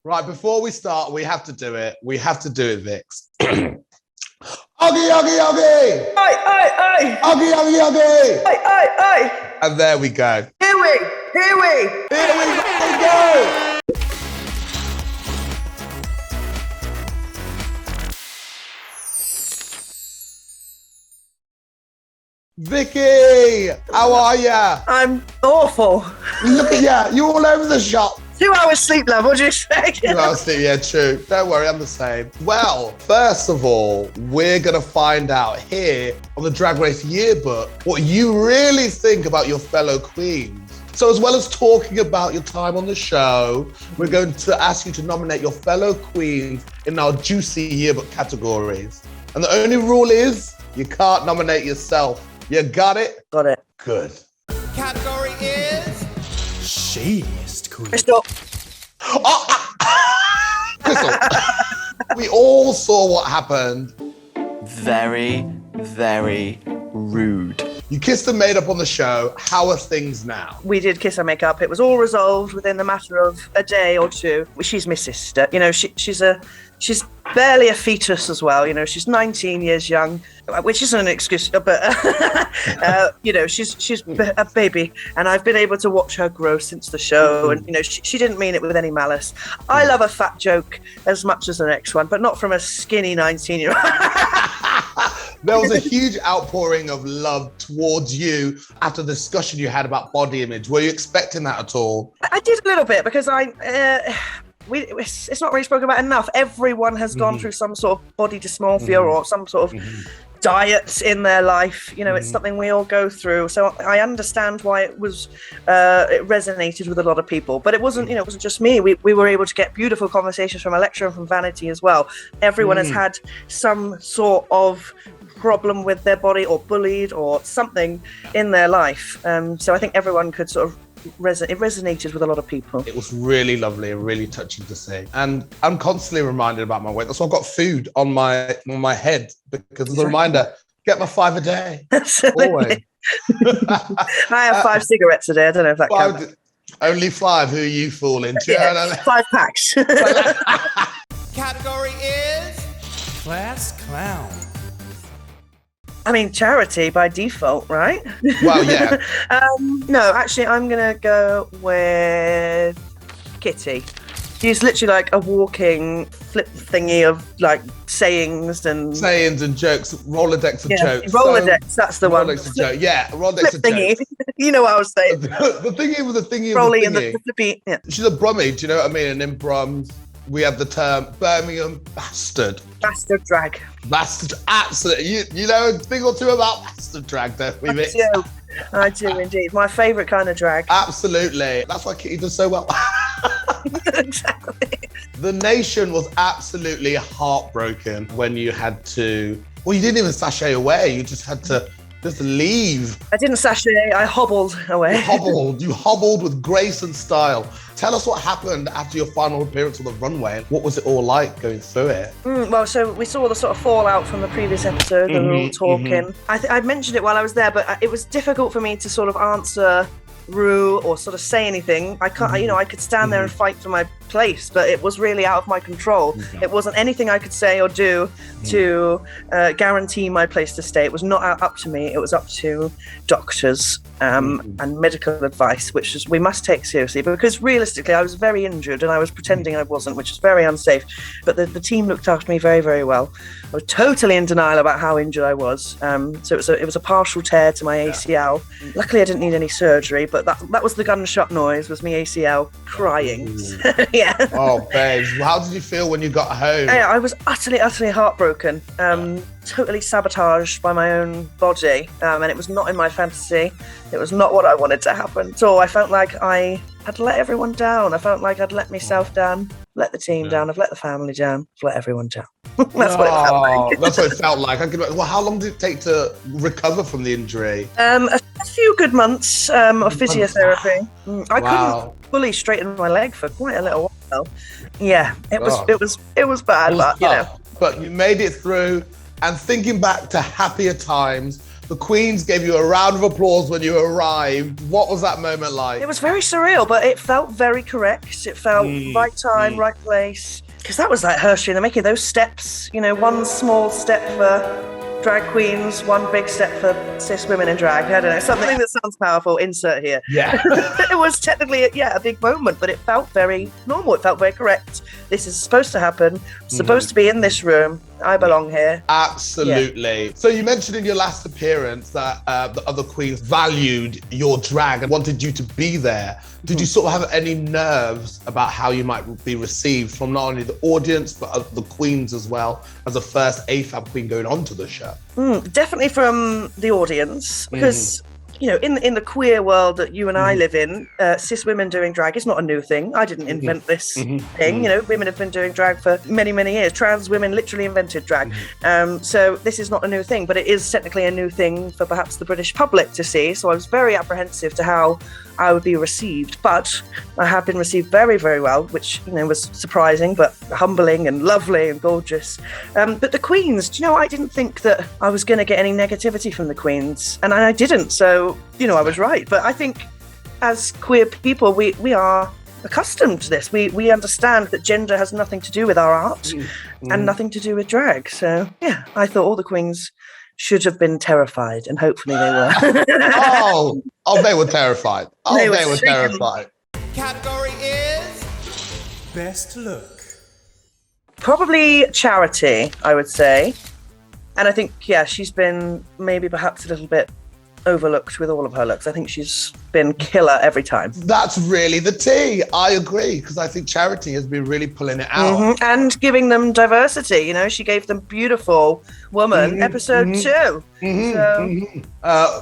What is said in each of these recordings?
Right, before we start, we have to do it. We have to do it, Vix. Oggy, oggy, oggy! Oi, oi, oi! Oggy, oggy, oggy! Oi, oi, oi! And there we go. Here we go! Vicky, how are ya? I'm awful. Look at ya, you all over the shop. 2 hours sleep left, what do you expect? 2 hours sleep, yeah, true. Don't worry, I'm the same. Well, first of all, we're gonna find out here on the Drag Race Yearbook what you really think about your fellow queens. So as well as talking about your time on the show, we're going to ask you to nominate your fellow queens in our juicy yearbook categories. And the only rule is you can't nominate yourself. You got it? Got it. Good. Category is Sheest Queen. Krystal. Krystal, we all saw what happened. Very, very rude. You kissed and made up on the show. How are things now? We did kiss and make up. It was all resolved within the matter of a day or two. She's my sister. You know, she's barely a fetus as well. You know, she's 19 years young, which isn't an excuse, but you know, she's a baby, and I've been able to watch her grow since the show. And you know, she didn't mean it with any malice. I love a fat joke as much as the next one, but not from a skinny 19-year-old. There was a huge outpouring of love towards you after the discussion you had about body image. Were you expecting that at all? I did a little bit because it's not really spoken about enough. Everyone has gone through some sort of body dysmorphia or some sort of diet in their life. You know, it's something we all go through. So I understand why it resonated with a lot of people. But it wasn't, you know, it wasn't just me. We were able to get beautiful conversations from Electra and from Vanity as well. Everyone has had some sort of problem with their body or bullied or something in their life. So I think everyone could sort of it resonated with a lot of people. It was really lovely and really touching to see. And I'm constantly reminded about my weight. That's why I've got food on my head, because as a reminder, get my 5 a day. Absolutely. I have 5 cigarettes a day. I don't know if that counts. Only 5. Who are you fooling? Yeah, 5 packs. Category is Class Clown. I mean, charity by default, right? Well, yeah. No, actually, I'm going to go with Kitty. She's literally like a walking flip thingy of like sayings and jokes, Rolodex of jokes. Rolodex, that's the one. Rolodex of jokes, yeah. Rolodex of thingy. Jokes. You know what I was saying. the thingy was the thingy Rolly of the thingy. And the flippy, yeah. She's a Brummie, do you know what I mean? And in Brums, we have the term Birmingham bastard. Bastard drag. Bastard, absolutely. You know a thing or two about bastard drag, don't we, Mitch? I do indeed. My favourite kind of drag. Absolutely. That's why Kitty does so well. Exactly. The nation was absolutely heartbroken when you had to, well, you didn't even sashay away. You just had to just leave. I didn't sashay, I hobbled away. You hobbled with grace and style. Tell us what happened after your final appearance on the runway. What was it all like going through it? Well, so we saw the sort of fallout from the previous episode and we were all talking. I mentioned it while I was there, but it was difficult for me to sort of answer Rue or sort of say anything. I can't, you know, I could stand there and fight for my place, but it was really out of my control. It wasn't anything I could say or do to guarantee my place to stay. It was not up to me. It was up to doctors and medical advice, which is, we must take seriously, because realistically I was very injured and I was pretending I wasn't, which is very unsafe. But the team looked after me very, very well. I was totally in denial about how injured I was. So it was a partial tear to my ACL. Luckily I didn't need any surgery, but that was the gunshot noise, was me ACL crying. Yeah. Oh, babes. How did you feel when you got home? Yeah, I was utterly heartbroken. Totally sabotaged by my own body. And it was not in my fantasy. It was not what I wanted to happen at all. I felt like I had let everyone down. I felt like I'd let myself down, let the team down, I've let the family down, I've let everyone down. That's what it felt like. That's what it felt like. Well, how long did it take to recover from the injury? A few good months of physiotherapy. I couldn't fully straighten my leg for quite a little while. Yeah, it was bad, but you know. But you made it through. And thinking back to happier times, The queens gave you a round of applause when you arrived. What was that moment like? It was very surreal, but it felt very correct. It felt right time, right place. Because that was like Hershey in the making. Those steps, you know, one small step for drag queens, one big step for cis women in drag. I don't know, something that sounds powerful, insert here. Yeah. It was technically, a big moment, but it felt very normal. It felt very correct. This is supposed to happen, supposed to be in this room. I belong here. Absolutely. Yeah. So you mentioned in your last appearance that the other queens valued your drag and wanted you to be there. Did you sort of have any nerves about how you might be received from not only the audience, but the queens as well, as a first AFAB queen going on to the show? Definitely from the audience, because you know, in the queer world that you and I live in, cis women doing drag is not a new thing. I didn't invent this thing. You know, women have been doing drag for many, many years. Trans women literally invented drag. So this is not a new thing, but it is technically a new thing for perhaps the British public to see. So I was very apprehensive to how I would be received, but I have been received very, very well, which, you know, was surprising, but humbling and lovely and gorgeous. But the queens, do you know, I didn't think that I was going to get any negativity from the queens, and I didn't. So, you know, I was right. But I think as queer people, we are accustomed to this. We understand that gender has nothing to do with our art and nothing to do with drag. So, yeah, I thought all the queens should have been terrified, and hopefully they were. Oh, they were terrified. Oh, they were terrified. Category is Best Look. Probably Charity, I would say. And I think, she's been maybe perhaps a little bit overlooked with all of her looks. I think she's been killer every time. That's really the tea. I agree, because I think Charity has been really pulling it out. And giving them diversity. You know, she gave them Beautiful Woman, episode 2.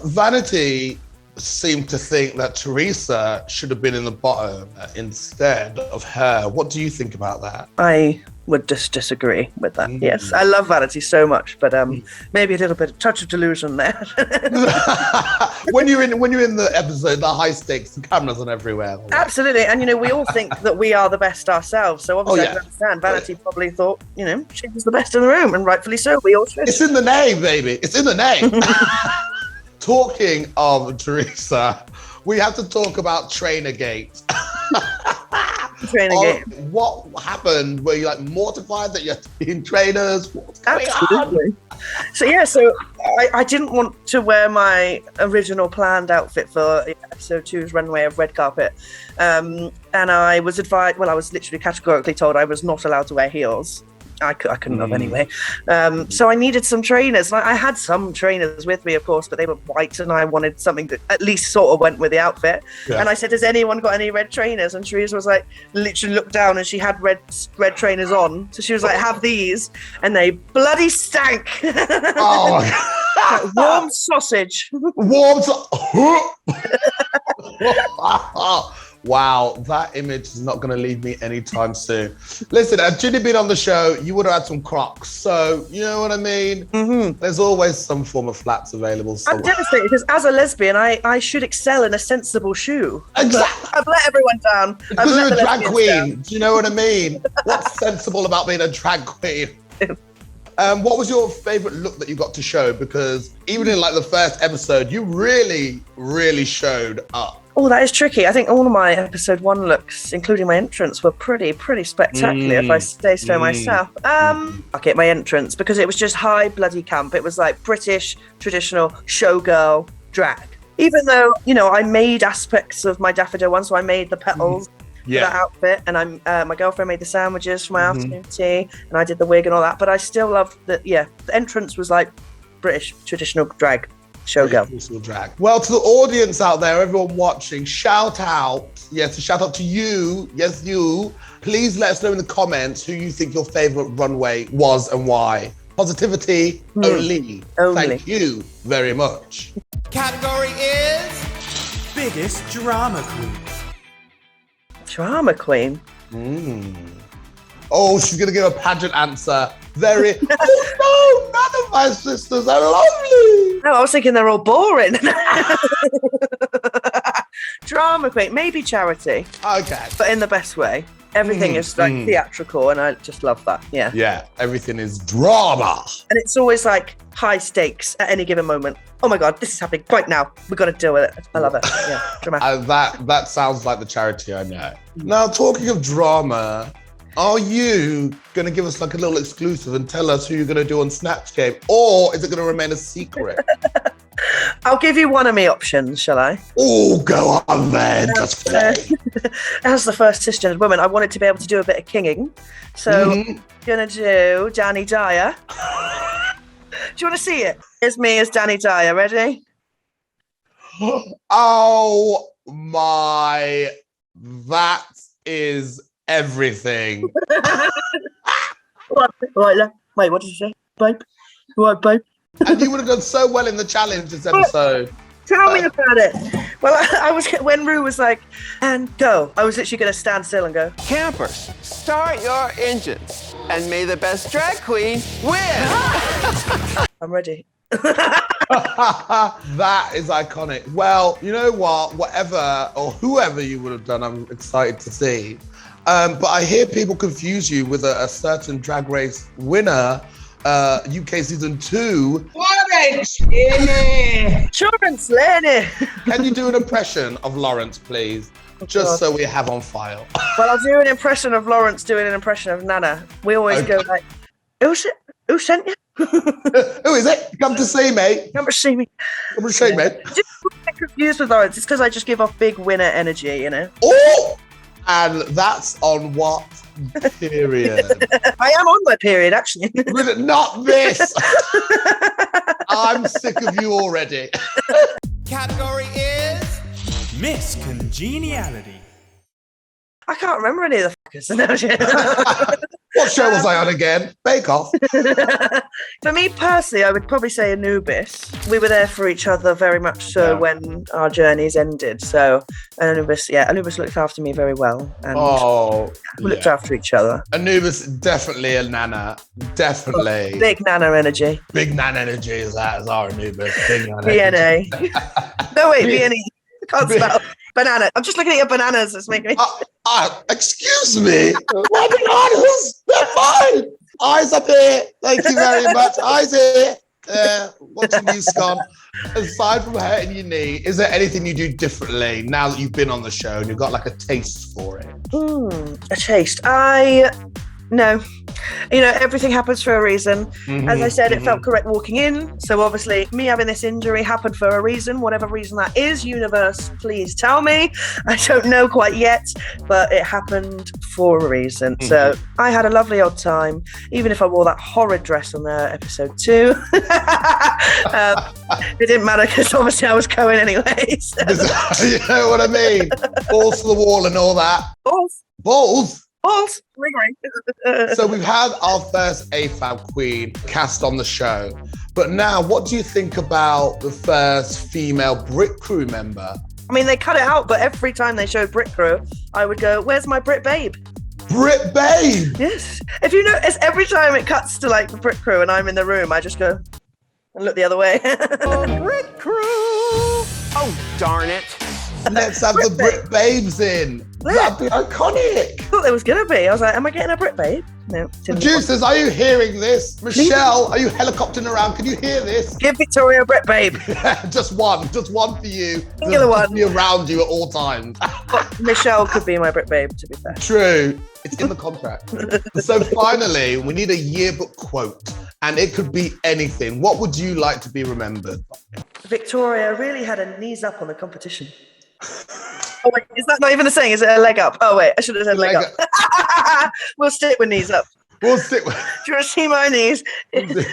Vanity seemed to think that Teresa should have been in the bottom instead of her. What do you think about that? I would just disagree with that. Yes, I love Vanity so much, but maybe a little bit touch of delusion there. when you're in the episode, the high stakes, the cameras are everywhere. Absolutely, and you know, we all think that we are the best ourselves. So obviously, I can understand. Vanity probably thought, you know, she was the best in the room, and rightfully so. We all should. It's in the name, baby. It's in the name. Talking of Teresa, we have to talk about Trainergate. Trainergate. What happened? Were you like mortified that you had to be in trainers? What's going on? So I didn't want to wear my original planned outfit for episode 2's runway of red carpet. And I was advised, I was literally categorically told I was not allowed to wear heels. I couldn't have anyway. So I needed some trainers. I had some trainers with me, of course, but they were white, and I wanted something that at least sort of went with the outfit. Yeah. And I said, has anyone got any red trainers? And Teresa was like, literally looked down, and she had red trainers on. So she was like, have these. And they bloody stank. Like warm sausage. Wow, that image is not going to leave me anytime soon. Listen, had Ginny been on the show, you would have had some Crocs. So, you know what I mean? There's always some form of flats available somewhere. I'm devastated because as a lesbian, I should excel in a sensible shoe. Exactly. I've let everyone down. Because you're a drag queen. Do you know what I mean? What's sensible about being a drag queen? What was your favorite look that you got to show? Because even in like the first episode, you really, really showed up. Oh, that is tricky. I think all of my episode 1 looks, including my entrance, were pretty spectacular, if I say so myself. Okay, my entrance, because it was just high bloody camp. It was like British, traditional, showgirl, drag. Even though, you know, I made aspects of my daffodil one, so I made the petals for that outfit, and my girlfriend made the sandwiches for my afternoon tea, and I did the wig and all that, but I still loved the entrance was like British, traditional drag. Showgirl. Drag. Well, to the audience out there, everyone watching, shout out. Yes, a shout out to you. Yes, you. Please let us know in the comments who you think your favorite runway was and why. Positivity only. Thank you very much. Category is Biggest Drama Queen. Drama Queen? Oh, she's going to give a pageant answer. Very, oh no, none of my sisters are lovely. No, I was thinking they're all boring. Drama Queen, maybe Charity. Okay. But in the best way. Everything is like theatrical, and I just love that. Yeah. Yeah, everything is drama. And it's always like high stakes at any given moment. Oh my God, this is happening right now. We've got to deal with it. I love it. Yeah, dramatic. That sounds like the charity I know. Now, talking of drama, are you going to give us like a little exclusive and tell us who you're going to do on Snatch Game? Or is it going to remain a secret? I'll give you one of me options, shall I? Oh, go on then. Just play. As the first cisgendered woman, I wanted to be able to do a bit of kinging. So I'm going to do Danny Dyer. Do you want to see it? Here's me as Danny Dyer. Ready? Oh my, that is everything. Right, wait, what did you say? Babe? Right, babe? And you would have done so well in the challenge this episode. Tell me about it. Well, I was when Rue was like, and go. I was literally going to stand still and go. Campers, start your engines, and may the best drag queen win. I'm ready. That is iconic. Well, you know what? Whatever or whoever you would have done, I'm excited to see. But I hear people confuse you with a certain Drag Race winner. UK season 2. Lawrence Laney. Can you do an impression of Lawrence, please? Just so we have on file. Well, I'll do an impression of Lawrence doing an impression of Nana. We always go like, who sent you? Who is it? Come to see me. Come to see me. Come to see me. Just get confused with Lawrence. It's because I just give off big winner energy, you know? Oh! And that's on what period? I am on my period, actually. Not this. I'm sick of you already. Category is Miss Congeniality. I can't remember any of the fuckers. What show was I on again? Bake Off. For me personally, I would probably say Anubis. We were there for each other very much so when our journeys ended. So Anubis looked after me very well. And we looked after each other. Anubis, definitely a Nana. Definitely. Big Nana energy. Big Nana energy is our Anubis. Big Nana BNA. No, wait, BNE. Can't spell. Banana. I'm just looking at your bananas. It's making me... Excuse me. My bananas. They're fine. Eyes up here. Thank you very much. Eyes here. Watching you, Scone. Aside from hurting your knee, is there anything you do differently now that you've been on the show and you've got like a taste for it? A taste. No. You know, everything happens for a reason. As I said, it felt correct walking in. So obviously, me having this injury happened for a reason, whatever reason that is. Universe, please tell me. I don't know quite yet, but it happened for a reason. So I had a lovely old time, even if I wore that horrid dress on episode 2. It didn't matter because obviously I was going anyway. So. You know what I mean? Balls to the wall and all that. Balls. Balls. Balls. Ring, ring. So we've had our first AFAB queen cast on the show. But now, what do you think about the first female Brit crew member? I mean, they cut it out, but every time they showed Brit crew, I would go, where's my Brit babe? Brit babe? Yes. If you notice, every time it cuts to like the Brit crew and I'm in the room, I just go and look the other way. Brit crew. Oh, darn it. Let's have the Brit babes in. That'd be iconic. I thought there was going to be. I was like, am I getting a Brit babe? No. Producers, are you hearing this? Michelle, are you helicoptering around? Can you hear this? Give Victoria a Brit babe. Just one for you. Singular one. Be around you at all times. Michelle could be my Brit babe, to be fair. True. It's in the contract. So finally, we need a yearbook quote, and it could be anything. What would you like to be remembered by? Victoria really had her knees up on the competition. Oh wait, is that not even the saying? Is it a leg up? Oh wait, I should have said leg up. We'll stick with knees up. We'll stick with... Do you want to see my knees? Hey! Look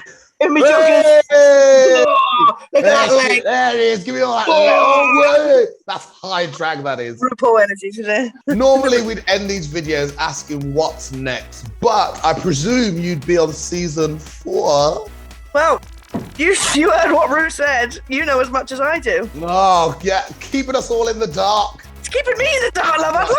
at that leg. There it is. Give me all that leg. Oh, that's high drag, that is. RuPaul energy today. Normally, we'd end these videos asking what's next, but I presume you'd be on season 4. Well, you heard what Ru said. You know as much as I do. Oh, yeah. Keeping us all in the dark. It's keeping me in the dark, love.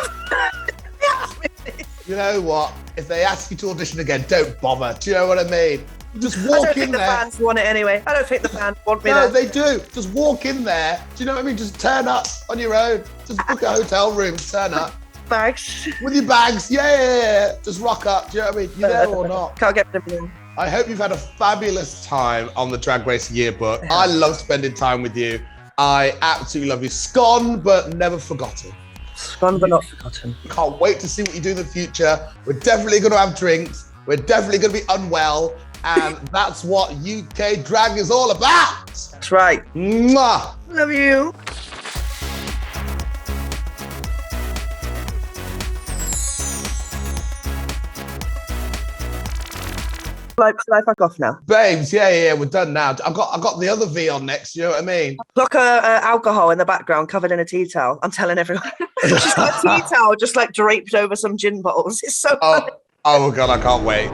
You know what? If they ask you to audition again, don't bother. Do you know what I mean? Just walk in there. I don't think the fans want it anyway. I don't think the fans want me there. there. No, they do. Just walk in there. Do you know what I mean? Just turn up on your own. Just book a hotel room, turn up. bags. With your bags, yeah. Just rock up, do you know what I mean? You there or not? Can't get them. I hope you've had a fabulous time on the Drag Race Yearbook. I love spending time with you. I absolutely love you. Scone, but never forgotten. Scone, but not forgotten. Can't wait to see what you do in the future. We're definitely going to have drinks. We're definitely going to be unwell. And that's what UK drag is all about. That's right. Mwah. Love you. Should I fuck off now? Babes, yeah, we're done now. I've got the other V on next, you know what I mean? Look, alcohol in the background covered in a tea towel. I'm telling everyone. She's got a tea towel just like draped over some gin bottles. It's so funny. Oh God, I can't wait.